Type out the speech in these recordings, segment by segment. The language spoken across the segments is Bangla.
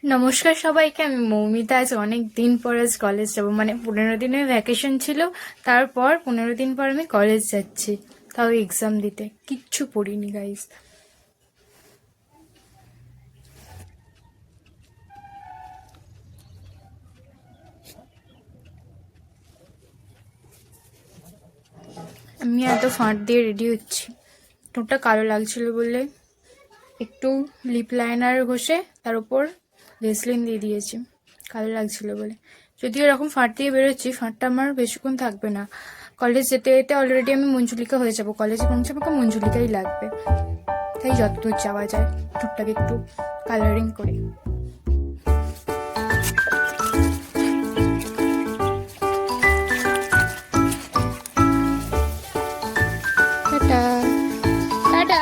নমস্কার সবাইকে, আমি মৌমিতা। আজ অনেক দিন পর আজ কলেজ যাব, মানে 15 দিনের ভ্যাকেশন ছিল। তারপর 15 দিন পর আমি কলেজ যাচ্ছি, তাও এক্সাম দিতে। কিচ্ছু পড়িনি গাইস। আমি এত ফাঁট দিয়ে রেডি হচ্ছি, ঠোঁটটা কালো লাগছিল বলে একটু লিপ লাইনার ঘষে তার উপর ভেসলিন দিয়ে দিয়েছি, কালো লাগছিল বলে। যদিও এরকম ফাঁট দিয়ে বেরোচ্ছি, ফাঁটটা আমার বেশিক্ষণ থাকবে না। কলেজ যেতে যেতে অলরেডি আমি মঞ্জুলিকা হয়ে যাব, কলেজে পৌঁছে আমাকে মঞ্জুলিকাই লাগবে। তাই যতদূর যাওয়া যায় ঠোঁটটাকে একটু কালারিং করে। Tata tata.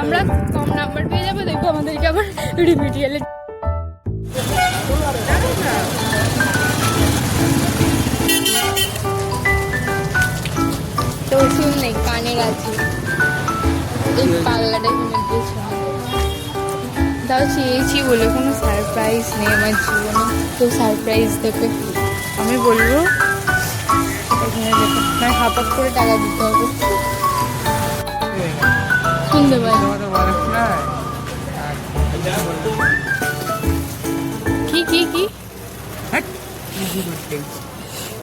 আমরা কম নাম্বার পেয়ে যাবো, দেখবো আমাদেরকে আবার রিমিডিয়ালে। তো শুন নেই, কানে গেছি এই পাগলাটা কিনে দিয়েছে। তাও চেয়েছি বলে কোনো সারপ্রাইজ নেই আমার জীবনে, তো সারপ্রাইজ দেবে আমি বলবো এখানে দেখো, মানে হাফ হাফ করে টাকা দিতে হবে। শুনতে পাই কি কি কি